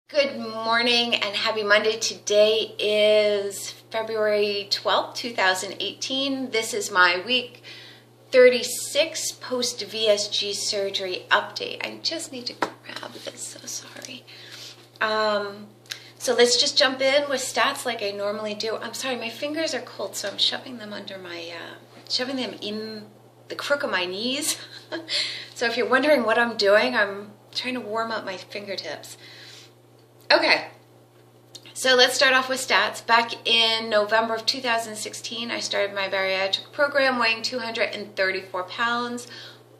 Good morning and happy Monday. Today is February 12th, 2018. This is my week 36 post VSG surgery update. I just need to grab this, so sorry. So let's just jump in with stats like I normally do. I'm sorry, my fingers are cold, so I'm shoving them under my, shoving them in the crook of my knees. So if you're wondering what I'm doing, I'm trying to warm up my fingertips. Okay, so let's start off with stats. Back in November of 2016, I started my bariatric program weighing 234 pounds.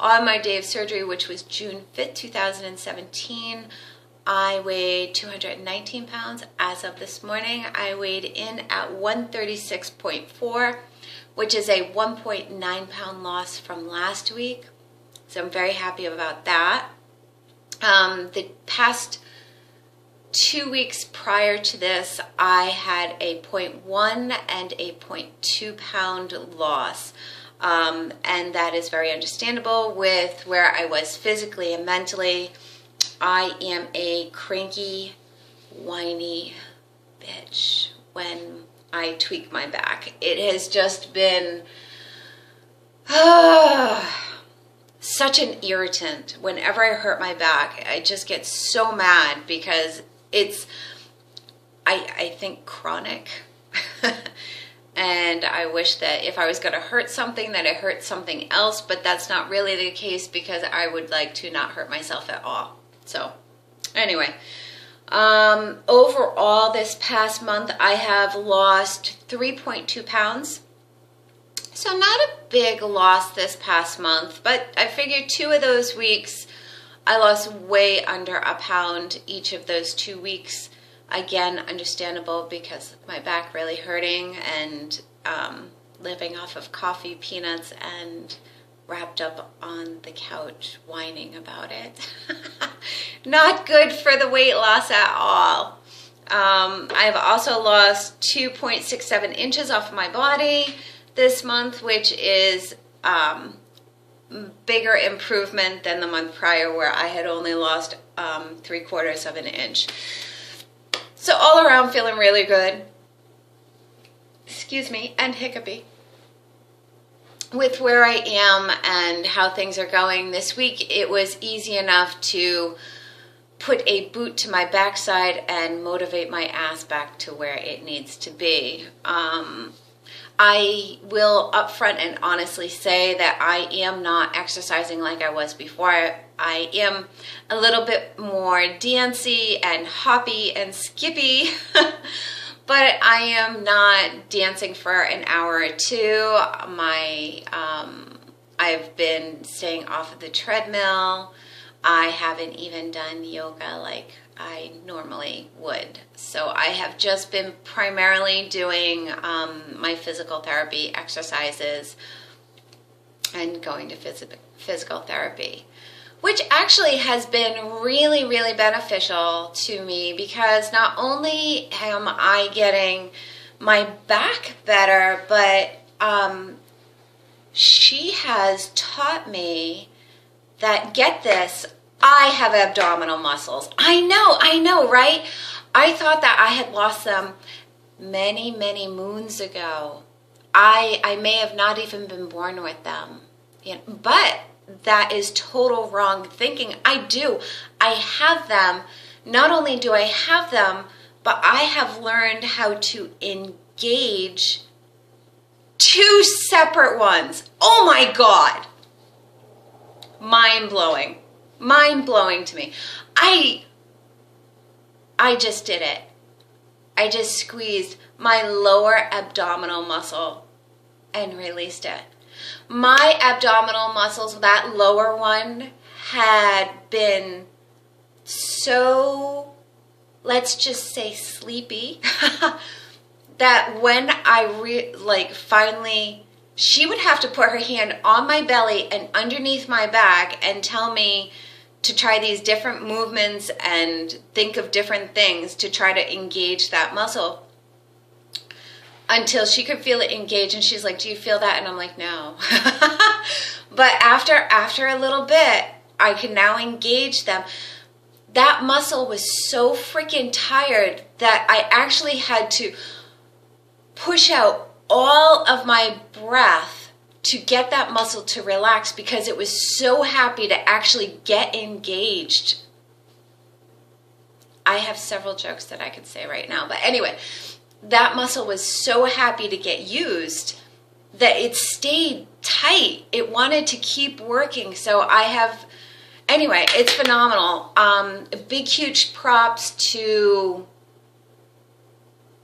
On my day of surgery, which was June 5th, 2017, I weighed 219 pounds. As of this morning, I weighed in at 136.4, which is a 1.9 pound loss from last week. So I'm very happy about that. The past 2 weeks prior to this, I had a 0.1 and a 0.2 pound loss. And that is very understandable with where I was physically and mentally. I am a cranky, whiny bitch when I tweak my back. It has just been such an irritant. Whenever I hurt my back, I just get so mad because it's, I think, chronic. And I wish that if I was going to hurt something, that I hurt something else, but that's not really the case because I would like to not hurt myself at all. So anyway, overall this past month, I have lost 3.2 pounds. So not a big loss this past month, but I figured 2 of those weeks I lost way under a pound each of those 2 weeks. Again, understandable because my back really hurting and living off of coffee, peanuts, and wrapped up on the couch whining about it. Not good for the weight loss at all. I've also lost 2.67 inches off of my body this month, which is bigger improvement than the month prior where I had only lost 3/4 of an inch. So all around feeling really good. Excuse me, and hiccupy. With where I am and how things are going this week, it was easy enough to put a boot to my backside and motivate my ass back to where it needs to be. I will upfront and honestly say that I am not exercising like I was before. I am a little bit more dancey and hoppy and skippy, but I am not dancing for an hour or two. I've been staying off of the treadmill. I haven't even done yoga like I normally would. So I have just been primarily doing my physical therapy exercises and going to physical therapy, which actually has been really, really beneficial to me because not only am I getting my back better, but she has taught me that, get this, I have abdominal muscles. I know, right? I thought that I had lost them many, many moons ago. I may have not even been born with them. But that is total wrong thinking. I do. I have them. Not only do I have them, but I have learned how to engage 2 separate ones. Oh my God. Mind-blowing. Mind-blowing to me. I just did it. I just squeezed my lower abdominal muscle and released it. My abdominal muscles, that lower one, had been so, let's just say, sleepy that when I finally, she would have to put her hand on my belly and underneath my back and tell me to try these different movements and think of different things to try to engage that muscle until she could feel it engage. And she's like, do you feel that? And I'm like, no. But after a little bit, I can now engage them. that muscle was so freaking tired that I actually had to push out all of my breath to get that muscle to relax because it was so happy to actually get engaged. I have several jokes that I could say right now, but anyway, that muscle was so happy to get used that it stayed tight. It wanted to keep working. So anyway, it's phenomenal. Big, huge props to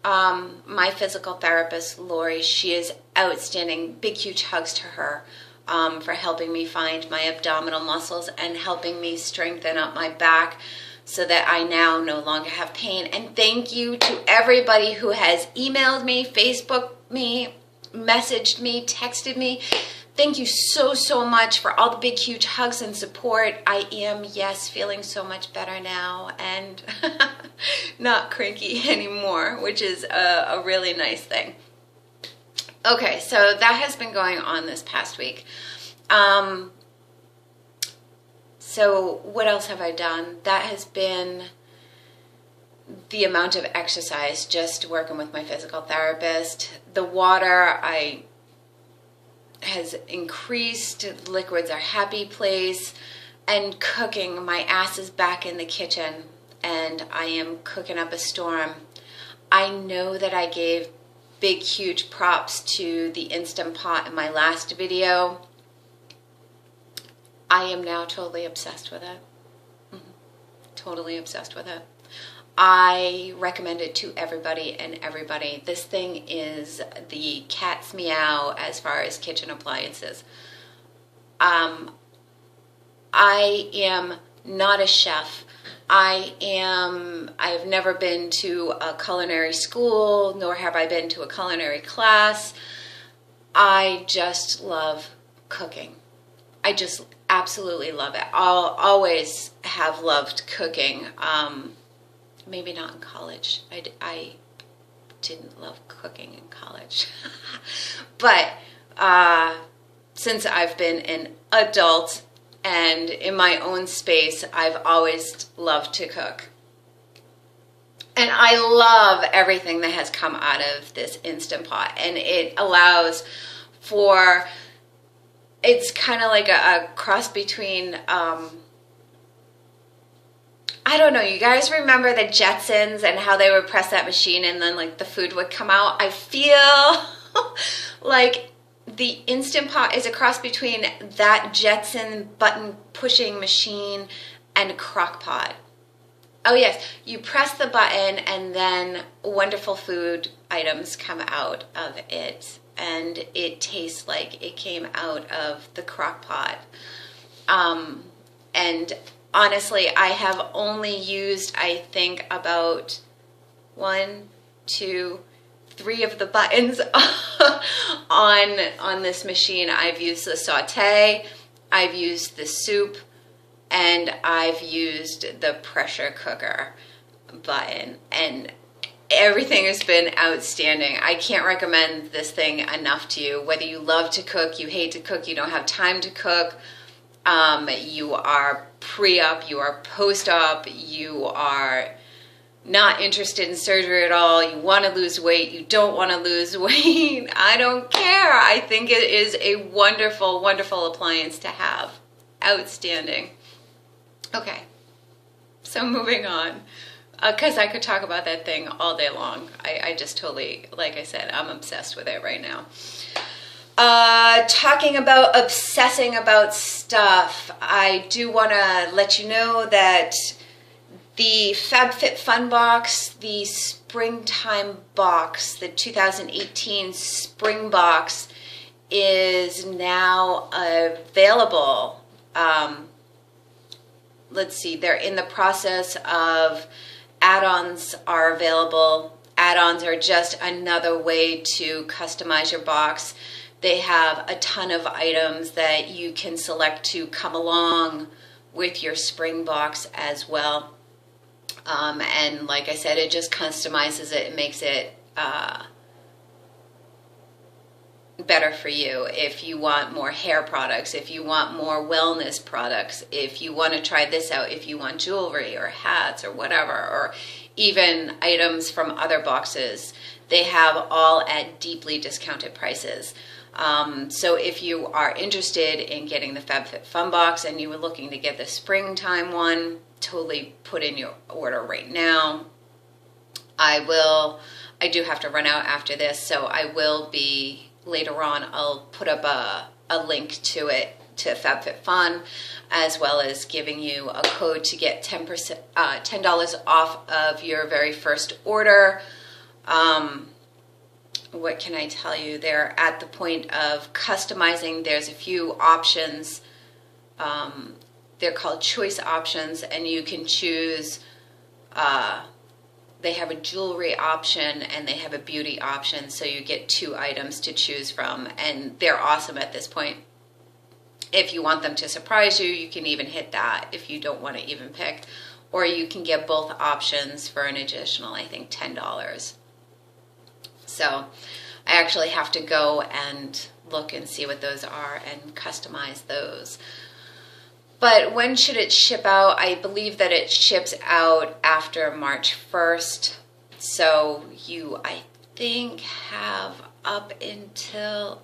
my physical therapist, Lori. She is outstanding. Big, huge hugs to her for helping me find my abdominal muscles and helping me strengthen up my back so that I now no longer have pain. And thank you to everybody who has emailed me, Facebooked me, messaged me, texted me. Thank you so, so much for all the big, huge hugs and support. I am, yes, feeling so much better now and not cranky anymore, which is a really nice thing. Okay, so that has been going on this past week. So what else have I done? That has been the amount of exercise, just working with my physical therapist. The water has increased. Liquids are happy place. And cooking, my ass is back in the kitchen and I am cooking up a storm. I know that I gave big, huge props to the Instant Pot in my last video. I am now totally obsessed with it. Totally obsessed with it. I recommend it to everybody and everybody. This thing is the cat's meow as far as kitchen appliances. I am not a chef. I've never been to a culinary school, nor have I been to a culinary class. I just love cooking. I just absolutely love it. I'll always have loved cooking. Maybe not in college. I didn't love cooking in college. But since I've been an adult and in my own space, I've always loved to cook. And I love everything that has come out of this Instant Pot. And it allows for, it's kind of like a cross between, I don't know, you guys remember the Jetsons and how they would press that machine and then like the food would come out? I feel like the Instant Pot is a cross between that Jetson button pushing machine and a crock pot. Oh yes, you press the button and then wonderful food items come out of it and it tastes like it came out of the crock pot. And honestly, I have only used, I think, about 1, 2, 3 of the buttons on this machine. I've used the saute, I've used the soup, and I've used the pressure cooker button, and everything has been outstanding. I can't recommend this thing enough to you. Whether you love to cook, you hate to cook, you don't have time to cook, you are pre-op, you are post-op, you are not interested in surgery at all, you want to lose weight, you don't want to lose weight, I don't care. I think it is a wonderful, wonderful appliance to have. Outstanding. Okay, so moving on, because I could talk about that thing all day long. I just totally, like I said, I'm obsessed with it right now. Talking about obsessing about stuff, I do want to let you know that the FabFitFun box, the springtime box, the 2018 spring box is now available. Let's see, they're in the process of add-ons are available. Add-ons are just another way to customize your box. They have a ton of items that you can select to come along with your spring box as well. And like I said, it just customizes it and makes it better for you. If you want more hair products, if you want more wellness products, if you want to try this out, if you want jewelry or hats or whatever, or even items from other boxes, they have all at deeply discounted prices. So if you are interested in getting the FabFitFun box and you were looking to get the springtime one, totally put in your order right now. I do have to run out after this, so I will be, later on, I'll put up a link to it, to FabFitFun, as well as giving you a code to get $10 off of your very first order. What can I tell you? They're at the point of customizing. There's a few options. They're called choice options, and you can choose. They have a jewelry option and they have a beauty option, so you get 2 items to choose from, and they're awesome at this point. If you want them to surprise you, you can even hit that if you don't want to even pick, or you can get both options for an additional, I think, $10. So I actually have to go and look and see what those are and customize those. But when should it ship out? I believe that it ships out after March 1st. So you, I think, have up until,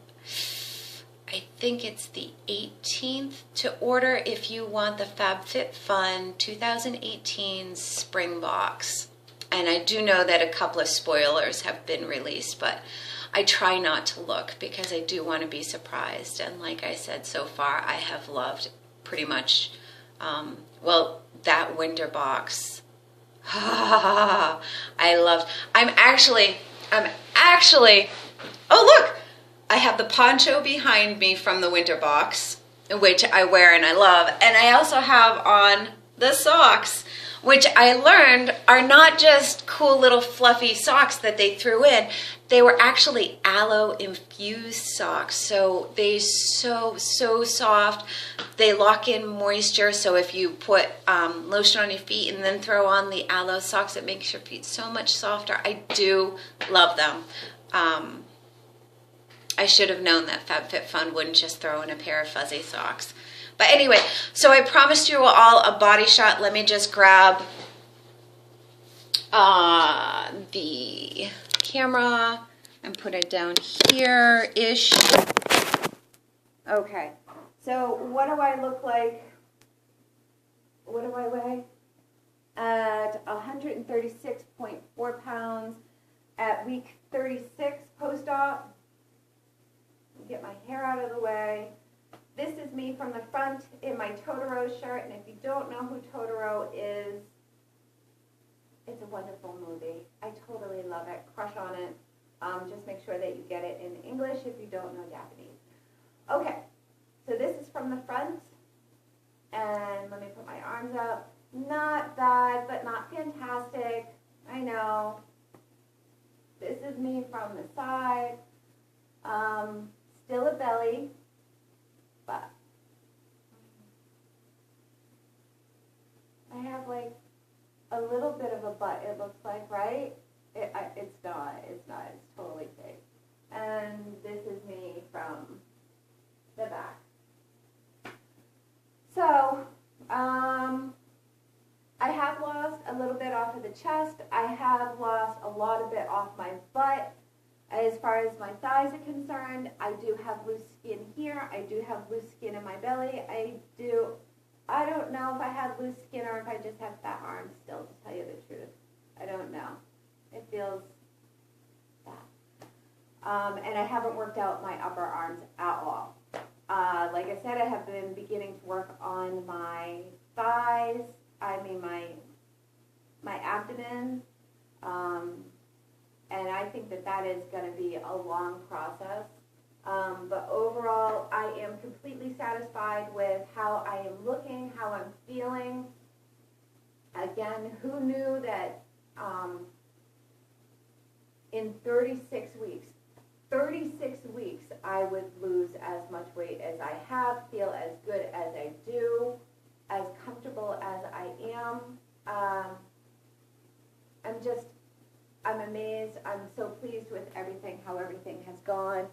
I think it's the 18th to order if you want the FabFitFun 2018 spring box. And I do know that a couple of spoilers have been released, but I try not to look because I do want to be surprised. And like I said, so far I have loved pretty much, well, that winter box. I'm actually, oh look, I have the poncho behind me from the winter box, which I wear and I love. And I also have on the socks, which I learned are not just cool little fluffy socks that they threw in. They were actually aloe infused socks. So they're so soft. They lock in moisture. So if you put lotion on your feet and then throw on the aloe socks, it makes your feet so much softer. I do love them. I should have known that FabFitFun wouldn't just throw in a pair of fuzzy socks. But anyway, so I promised you all a body shot. Let me just grab the camera and put it down here-ish. Okay, so what do I look like? What do I weigh? At 136.4 pounds at week 36 post-op. Get my hair out of the way. This is me from the front in my Totoro shirt, and if you don't know who Totoro is, it's a wonderful movie. I totally love it. Crush on it. Just make sure that you get it in English if you don't know Japanese. Okay, so this is from the front, and let me put my arms up. Not bad, but not fantastic. I know. This is me from the side. Still a belly. But I have like a little bit of a butt, it looks like, right? It's not, it's totally fake. And this is me from the back. So, I have lost a little bit off of the chest. I have lost a lot of it off my butt. As far as my thighs are concerned, I do have loose skin here. I do have loose skin in my belly. I don't know if I have loose skin or if I just have fat arms still, to tell you the truth. I don't know. It feels fat. And I haven't worked out my upper arms at all. Like I said, I have been beginning to work on my thighs, my abdomen, and I think that is going to be a long process. But overall, I am completely satisfied with how I am looking, how I'm feeling. Again, who knew that in 36 weeks, I would lose as much weight as I have, feel as good as I do, as comfortable as I am. I'm amazed. I'm so pleased with everything, how everything has gone.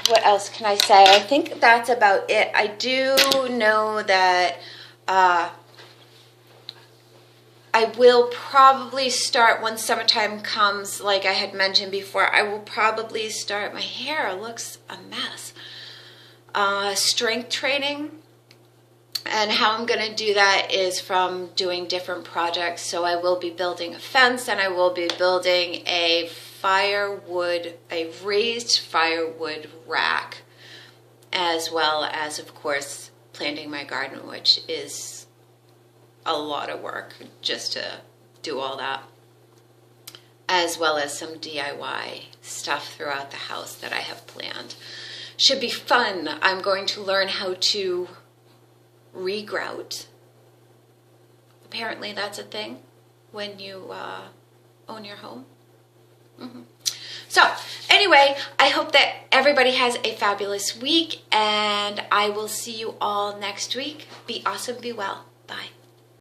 What else can I say? I think that's about it. I do know that I will probably start, once summertime comes, like I had mentioned before, I will probably start, my hair looks a mess, strength training. And how I'm going to do that is from doing different projects. So I will be building a fence, and I will be building a raised firewood rack, as well as, of course, planting my garden, which is a lot of work just to do all that, as well as some DIY stuff throughout the house that I have planned. Should be fun. I'm going to learn how to regrout. Apparently that's a thing when you own your home. So anyway, I hope that everybody has a fabulous week, and I will see you all next week. Be awesome, be well.